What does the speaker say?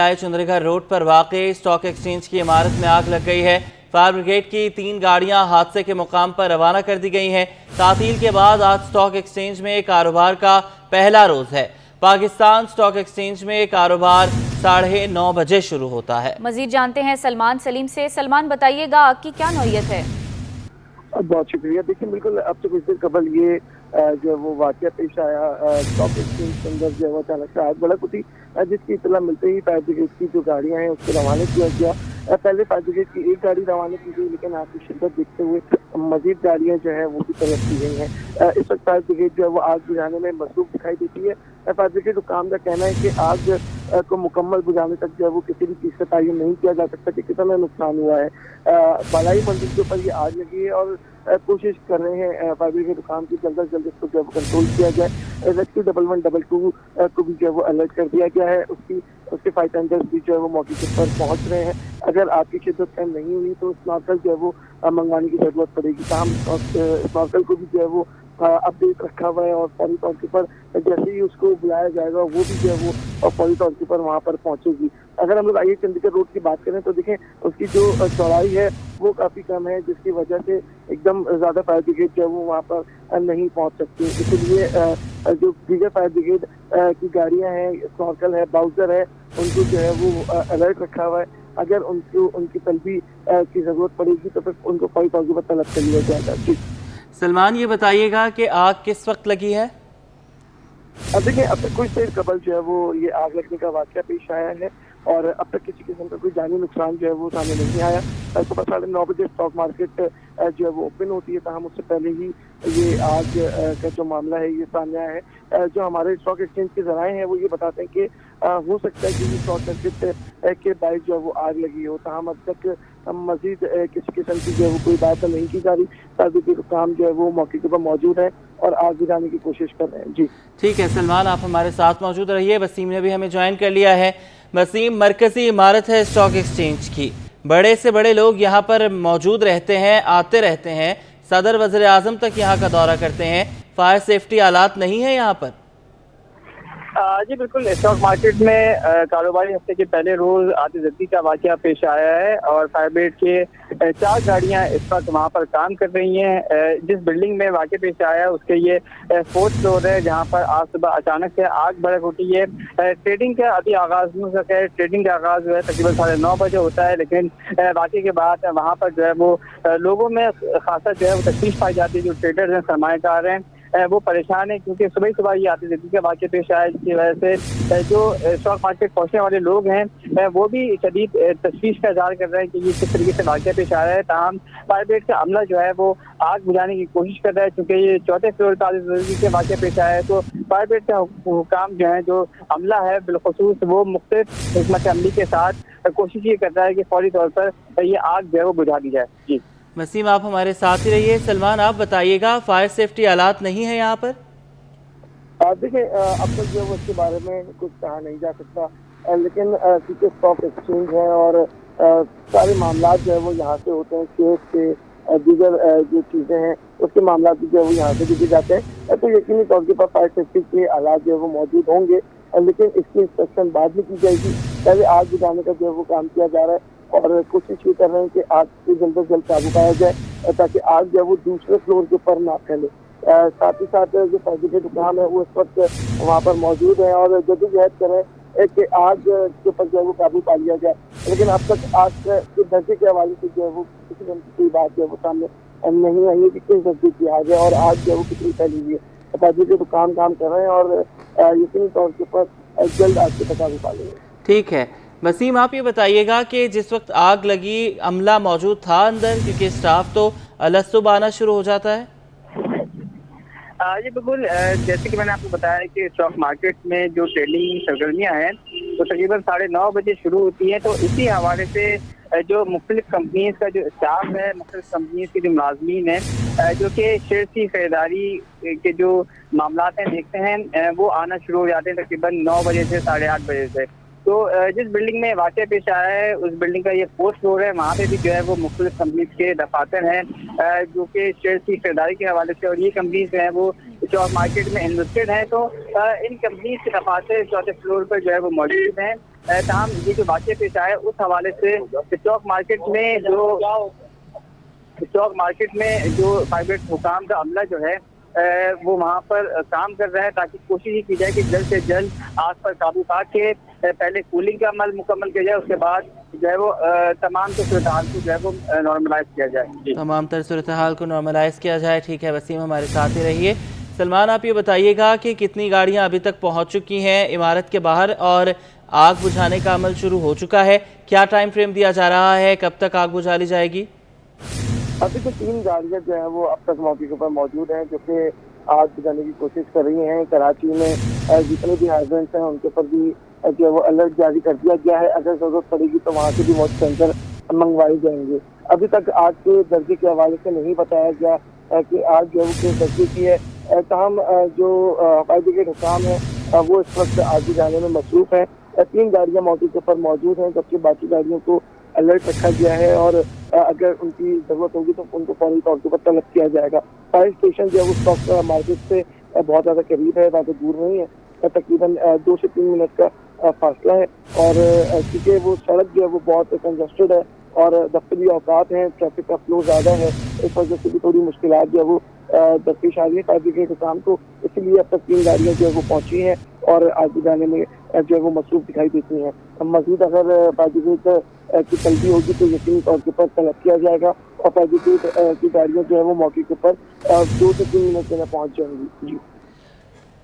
आई Chundrigarh road पर वाक़ stock exchange की इमारत में आग लग गई है। फायर ब्रिगेड की 3 गाड़ियां हादसे के मुकाम पर रवाना कर दी गई हैं। तातील के बाद आज स्टॉक एक्सचेंज में कारोबार का पहला रोज है। पाकिस्तान स्टॉक एक्सचेंज में कारोबार 9:30 बजे शुरू होता है। मजीद जानते हैं सलमान सलीम से। सलमान, बताइएगा आग की क्या नौयत है? बहुत शुक्रिया। देखिए, बिल्कुल अब तो कुछ देर कबल ये जो वो वाक़या पेश आया स्टॉक एक्सचेंज के अंदर जो है अचानक से आग भड़क उठी, जिसकी इत्तला मिलते ही फायर ब्रिगेड की जो गाड़ियां हैं उसको रवाना किया गया। पहले फायर ब्रिगेड की एक गाड़ी रवाना की गई, लेकिन आग की शिद्दत देखते हुए मजीद गाड़ियां जो है वो भी तलब की गई हैं। इस वक्त फायर ब्रिगेड जो है वो आग बुझाने में मसरूफ दिखाई देती है। फायर ब्रिगेड हुकाम का कहना है कि आग को मुकम्मल बुझाने तक जो है वो किसी भी चीज़ का तयन नहीं किया जा सकता कि कितना नुकसान हुआ है। बालाई मंजिल के ऊपर ये आग लगी है और कोशिश कर रहे हैं फायर ब्रिगेड हुकाम की जल्द से जल्द इसको जो है कंट्रोल किया जाए। रेस्क्यू 1112 को भी जो है वो अलर्ट कर दिया गया है। उसके फायर टेंडर्स भी जो है वो मौके पर पहुंच रहे हैं। अगर आग की शिद्दत कम नहीं हुई तो स्नॉर्कल जो है वो मंगवाने की जरूरत पड़ेगी। तमाम स्नॉर्कल को भी जो है वो अपडेट रखा हुआ है और फौरी तौर के पर जैसे ही उसको बुलाया जाएगा वो भी जो है वो फौरी तौर के पर वहाँ पर पहुंचेगी। अगर हम लोग आइए चंडीगढ़ रोड की बात करें तो देखें उसकी जो चौड़ाई है वो काफ़ी कम है, जिसकी वजह से एकदम ज़्यादा फायर ब्रिगेड जो है वो वहाँ पर नहीं पहुँच सकती। इसलिए जो दीगर फायर ब्रिगेड की गाड़ियाँ हैं, स्नॉर्कल है, बाउजर है, उनको जो है वो अलर्ट रखा हुआ है। अगर उनकी तलबी की ज़रूरत पड़ेगी तो फिर उनको फौरी तौर पर तलब कर लिया जाएगा। सलमान, ये बताइएगा कि आग किस वक्त लगी है? अब देखिए, अब तक कुछ देर कबल जो है वो ये आग लगने का वाक़या पेश आया है और अब तक किसी किस्म का कोई जानी नुकसान जो है वो सामने नहीं आया। सुबह 9:30 बजे स्टॉक मार्केट जो है वो ओपन होती है, तहम उससे पहले ही ये आग का जो मामला है ये सामने आया है। जो हमारे स्टॉक एक्सचेंज के ज़राए हैं वो ये बताते हैं कि हो सकता है कि ये शॉर्ट सर्किट के बाइक जो है वो आग लगी हो। तहम अब तक मजीद किसी किस्म की जो है वो कोई बात नहीं की जा रही। ताकि काम जो है वो मौके के ऊपर मौजूद है और आग बुझाने की कोशिश कर रहे हैं। जी ठीक है सलमान, आप हमारे साथ मौजूद रहिए। वसीम ने भी हमें ज्वाइन कर लिया है। वसीम, मरकजी इमारत है स्टॉक एक्सचेंज की, बड़े से बड़े लोग यहाँ पर मौजूद रहते हैं, आते रहते हैं, सदर वज़ीर आज़म तक यहाँ का दौरा करते हैं। फायर सेफ्टी आलात नहीं है यहाँ पर? जी बिल्कुल, स्टॉक मार्केट में कारोबारी हफ्ते के पहले रोज आतिशबाजी का वाकया पेश आया है और फायर ब्रिगेड के 4 गाड़ियां इस वक्त वहां पर काम कर रही हैं। जिस बिल्डिंग में वाकया पेश आया है उसके ये 4th फ्लोर है, जहां पर आज सुबह अचानक से आग भड़क उठी है। ट्रेडिंग का अभी आगाज नहीं हो सका है। ट्रेडिंग का आगाज जो है तकरीबन 9:30 बजे होता है, लेकिन वाकये के बाद वहाँ पर जो है वो लोगों में खासा जो है वो तशवीश पाई जाती है। जो ट्रेडर्स हैं, सरमाएकार हैं, वो परेशान है क्योंकि सुबह ही आतिशबाजी का वाक़या पेश आया, जिसकी वजह से जो स्टॉक मार्केट पहुंचने वाले लोग हैं वो भी शदीद तशवीश का इज़हार कर रहे हैं कि ये किस तरीके से वाक़या पेश आ रहा है। तमाम फायर ब्रिगेड का अमला जो है वो आग बुझाने की कोशिश कर रहा है, क्योंकि ये 4थे फ्लोर पर आतिशबाजी का वाक़या पेश आया है। तो फायर ब्रिगेड का हुकाम जो है, जो अमला है बिलखुसूस, वो मुख्तलिफ हिकमत अमली के साथ कोशिश ये कर रहा है कि फौरी तौर पर ये आग जो है वो बुझा दी जाए। जी वसीम, आप हमारे साथ ही रहिए। सलमान, आप बताइएगा फायर सेफ्टी आलात नहीं है यहाँ पर? देखिए, अब तक जो है उसके बारे में कुछ कहा नहीं जा सकता, लेकिन क्योंकि स्टॉक एक्सचेंज है और सारे मामला जो है वो यहाँ से होते हैं, केस से दीगर जो चीज़ें हैं उसके मामला भी जो है वो यहाँ से दिखे जाते हैं। तो यकीनी तौर के पर फायर सेफ्टी के आलात जो है वो मौजूद होंगे, लेकिन इसकी इंस्पेक्शन बाद में की जाएगी। पहले आग बुझाने का जो है वो काम किया जा रहा है और कोशिश ये कर रहे हैं कि आग को जल्द से जल्द काबू पाया जाए ताकि आग जो है वो दूसरे फ्लोर के ऊपर ना फैले। साथ ही साथ जो फायर ब्रिगेड काम है वो इस वक्त वहाँ पर मौजूद है और जदोजहद करें कि आग के ऊपर जो है वो काबू पा लिया जाए। लेकिन अब तक आग के दर्जे के हवाले से जो है वो किसी कोई बात जो है वो सामने नहीं आई है कि किस दर्जे की आग है और आग जो है वो कितनी फैली हुई है। फायर ब्रिगेड काम कर रहे हैं और यकीनी तौर के ऊपर जल्द आग के काबू पा लेंगे। ठीक है वसीम, आप ये बताइएगा कि जिस वक्त आग लगी अमला मौजूद था अंदर, क्योंकि स्टाफ तो अलग आना शुरू हो जाता है? जी बिल्कुल, जैसे कि मैंने आपको बताया कि स्टॉक मार्केट में जो ट्रेडिंग सरगर्मियाँ हैं वो तकरीबन 9:30 बजे शुरू होती हैं। तो इसी हवाले से जो मुख्तलिफ कंपनीज का जो स्टाफ है, मुख्तलिफ कंपनीज के जो मुलाजमीन हैं जो कि शेयर की खरीदारी के जो मामला हैं देखते हैं, वो आना शुरू हो जाते हैं तकरीबन 9 बजे से 8:30 बजे से। तो जिस बिल्डिंग में वाक़या पेश आया है उस बिल्डिंग का ये 4th फ्लोर है। वहाँ पे भी जो है वो मुख्तलिफ कंपनीज के दफातर हैं जो कि शेयर की खरीदारी के हवाले से, और ये कंपनीज जो है वो स्टॉक मार्केट में इन्वेस्टेड हैं। तो इन कंपनीज के दफातर 4थे फ्लोर पर जो है वो मौजूद हैं तमाम ये जो वाक़या पेश आया उस हवाले से स्टॉक मार्केट में जो प्राइवेट हुकाम का अमला जो है वो वहाँ पर काम कर रहा है, ताकि कोशिश ही की जाए कि जल्द से जल्द आग पर काबू पा के पहले कूलिंग का अमल मुकम्मल किया जाए, उसके बाद जो है वो तमाम सूरत हाल को जो है वो नॉर्मलाइज किया जाए। तमाम तर सूरत हाल को नॉर्मलाइज किया जाए। ठीक है वसीम, हमारे साथ ही रहिए। सलमान, आप ये बताइएगा कि कितनी गाड़ियाँ अभी तक पहुँच चुकी हैं इमारत के बाहर और आग बुझाने का अमल शुरू हो चुका है? क्या टाइम फ्रेम दिया जा रहा है, कब तक आग बुझा ली जाएगी? अभी तो 3 गाड़ियां जो है वो अब तक मौके के ऊपर मौजूद हैं, जो कि आग बुझाने की कोशिश कर रही हैं। कराची में जितने भी हाइड्रेंट्स हैं उनके ऊपर भी जो है वो अलर्ट जारी कर दिया गया है। अगर जरूरत पड़ेगी तो वहाँ से भी मौत सेंटर मंगवाए जाएंगे। अभी तक आग के दर्जे के हवाले से नहीं बताया गया कि आग जो है वो किस दर्जे की है। तमाम जो फायर ब्रिगेड हुकाम है वो इस वक्त आग बुझाने में मसरूफ है। 3 गाड़ियां मौके के ऊपर मौजूद हैं, जबकि बाकी गाड़ियों को अलर्ट रखा गया है और अगर उनकी जरूरत होगी तो उनको फौरी तौर पर तलब किया जाएगा। फायर स्टेशन जो है वो स्टॉक मार्केट से बहुत ज़्यादा करीब है, ज़्यादा दूर नहीं है, तकरीबन 2 से 3 मिनट का फासला है। और क्योंकि वो सड़क जो है वो बहुत कंजस्टेड है और दफ्तरी औकात हैं, ट्रैफिक का फ्लो ज़्यादा है, इस वजह से भी थोड़ी मुश्किलात जो है वो दरपेश आ रही है फायर ब्रिगेड काम को। इसलिए अब तक 3 गाड़ियाँ जो है वो पहुँची हैं और आग बुझाने में जो है वो मसरूफ दिखाई देती हैं। मज़ीद अगर फायर ब्रिगेड की तलबी होगी तो यकीनी तौर के ऊपर तलब किया जाएगा और फायर ब्रिगेड की गाड़ियाँ जो है वो मौके के ऊपर 2 से 3 मिनट में पहुँच जाएंगी। जी।